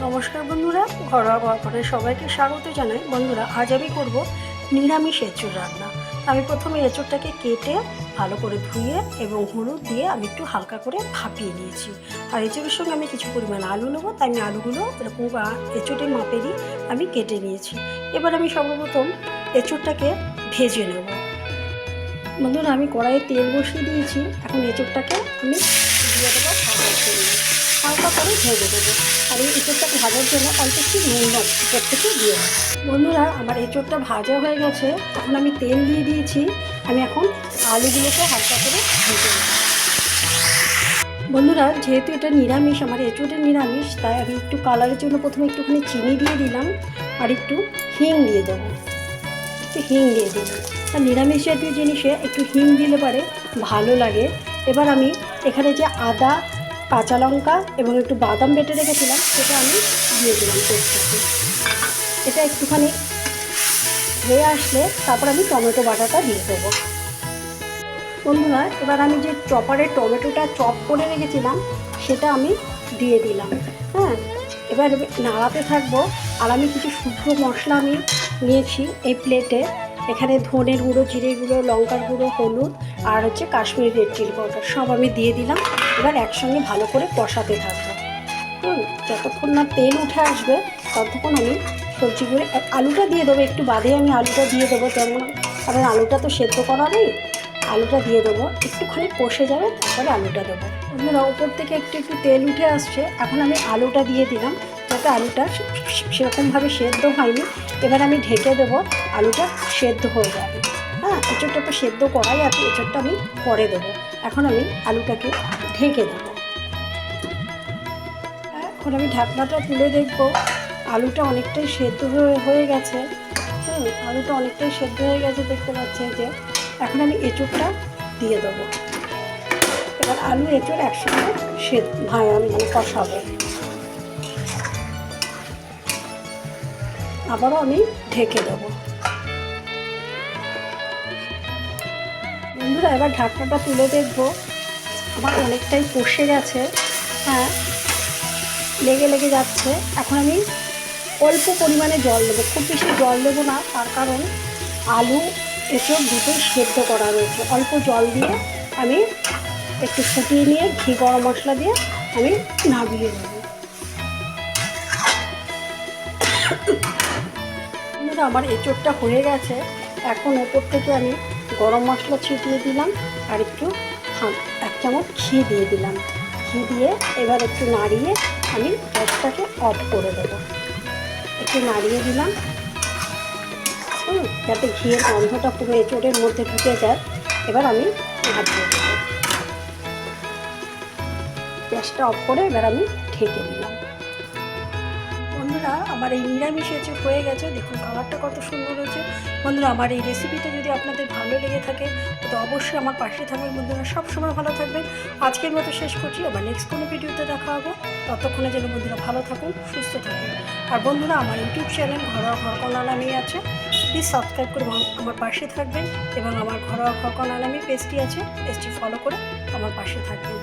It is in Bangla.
নমস্কার বন্ধুরা, ঘরোয়া গল্পে সবাইকে স্বাগত জানাই। বন্ধুরা, আজ আমি করব নিরামিষ এঁচোড় রান্না। আমি প্রথমে এঁচোড়টাকে কেটে ভালো করে ধুয়ে এবং হলুদ দিয়ে আমি একটু হালকা করে ভাপিয়ে নিয়েছি। আর এঁচোড়ের সঙ্গে আমি কিছু পরিমাণ আলু নেবো, তাই আমি আলুগুলো এরকম এঁচোড়ের মাপেরই আমি কেটে নিয়েছি। এবার আমি সর্বপ্রথম এঁচোড়টাকে ভেজে নেব। বন্ধুরা, আমি কড়াইয়ে তেল বসিয়ে দিয়েছি। এখন এঁচোড়টাকে আমি দিয়ে দেবো হালকা করে ভেজে দেবো। আর এই এঁচোড়টাকে ভাজার জন্য অল্প একটু নুন উপর থেকে দিয়ে দেবো। বন্ধুরা, আমার এঁচোড়টা ভাজা হয়ে গেছে। এখন আমি তেল দিয়ে দিয়েছি। আমি এখন আলুগুলোকে হালকা করে ভেজে নেব। বন্ধুরা, যেহেতু এটা নিরামিষ, আমার এঁচোড়ের নিরামিষ, তাই আমি একটু কালারের জন্য প্রথমে একটুখানি চিনি দিয়ে দিলাম আর একটু হিং দিয়ে দেবো। হিং দিয়ে দেবো, আর নিরামিষ জাতীয় জিনিসে একটু হিং দিলে পারে ভালো লাগে। এবার আমি এখানে যে আদা, কাঁচা লঙ্কা এবং একটু বাদাম বেটে রেখেছিলাম সেটা আমি দিয়ে দিলাম পেস্টটাতে। এটা একটুখানি হয়ে আসলে তারপর আমি টমেটো বাটাটা দিয়ে দেবো। বন্ধুরা, এবার আমি যে চপারে টমেটোটা চপ করে রেখেছিলাম সেটা আমি দিয়ে দিলাম। হ্যাঁ, এবার নাড়াতে থাকবো। আর আমি কিছু শুকনো মশলা আমি নিয়েছি এই প্লেটে। এখানে ধনের গুঁড়ো, জিরে গুঁড়ো, লঙ্কার গুঁড়ো, হলুদ আর হচ্ছে কাশ্মীরি রেড চিলি পাউডার সব আমি দিয়ে দিলাম। এবার একসঙ্গে ভালো করে কষাতে থাকবো। যতক্ষণ না তেল উঠে আসবে ততক্ষণ আমি সবজিগুলো, আলুটা দিয়ে দেবো একটু বাদে, আমি আলুটা দিয়ে দেবো। যেমন কারণ আলুটা তো সেদ্ধ করা নেই, আলুটা দিয়ে দেবো, একটুখানি কষে যাবে, তারপরে আলুটা দেবো। বন্ধুরা, উপর থেকে একটু একটু তেল উঠে আসছে। এখন আমি আলুটা দিয়ে দিলাম, যাতে আলুটা সেরকমভাবে সেদ্ধ হয়নি। এবার আমি ঢেকে দেবো, আলুটা সেদ্ধ হয়ে যাবে। হ্যাঁ, এঁচোড়টা তো সেদ্ধ করাই আছে, এঁচোড়টা আমি পরে দেবো। এখন আমি আলুটাকে ঢেকে দেবো। এখন আমি ঢাকনাটা তুলে দেখবো, আলুটা অনেকটাই সেদ্ধ হয়ে গেছে। আলুটা অনেকটাই সেদ্ধ হয়ে গেছে, দেখতে পাচ্ছি যে। এখন আমি এঁচোড়টা দিয়ে দেবো। এবার আলু এঁচোড় একসঙ্গে মানে কষাবো। আবারও আমি ঢেকে দেবো। বন্ধুরা, এবার ঢাকনাটা তুলে দেখবো, আমার অনেকটাই কষে গেছে। হ্যাঁ, লেগে লেগে যাচ্ছে। এখন আমি অল্প পরিমাণে জল দেবো, খুব বেশি জল দেবো না, তার কারণ আলু এঁচোড় দুটোই সেদ্ধ করা রয়েছে। অল্প জল দিয়ে আমি একটু ফুটিয়ে নিয়ে ঘি গরম মশলা দিয়ে আমি নামিয়ে দেবো। আমার এঁচোড়টা হয়ে গেছে। এখন ওপর থেকে আমি গরম মশলা ছিটিয়ে দিলাম আর একটু 1 চামচ ঘি দিয়ে দিলাম। ঘি দিয়ে এবার একটু নাড়িয়ে আমি গ্যাসটাকে অফ করে দেবো। একটু নাড়িয়ে দিলাম যাতে ঘিয়ের গন্ধটা পুরো এঁচোড়ের মধ্যে ঢুকে যায়। এবার আমি নাড়িয়ে দেবো। গ্যাসটা অফ করে এবার আমি ঢেকে দিলাম। বন্ধুরা, আমার এই নিরামিষ এঁচোড় হয়ে গেছে। দেখুন কালারটা কত সুন্দর হয়েছে। বন্ধুরা, আমার এই রেসিপিটা যদি আপনাদের ভালো লেগে থাকে তো অবশ্যই আমার পাশে থাকবেন। বন্ধুরা, সবসময় ভালো থাকবেন। আজকের মতো শেষ করছি, আবার নেক্সট কোনো ভিডিওতে দেখা হবে। ততক্ষণে যেন বন্ধুরা ভালো থাকুন, সুস্থ থাকুন। আর বন্ধুরা, আমার ইউটিউব চ্যানেল ঘরোয়া ঘরকন্যা নামেই আছে, প্লিজ সাবস্ক্রাইব করে আমার পাশে থাকবেন। এবং আমার ঘরোয়া ঘরকন্যা নামে পেজটি আছে, পেজটি ফলো করে আমার পাশে থাকবেন।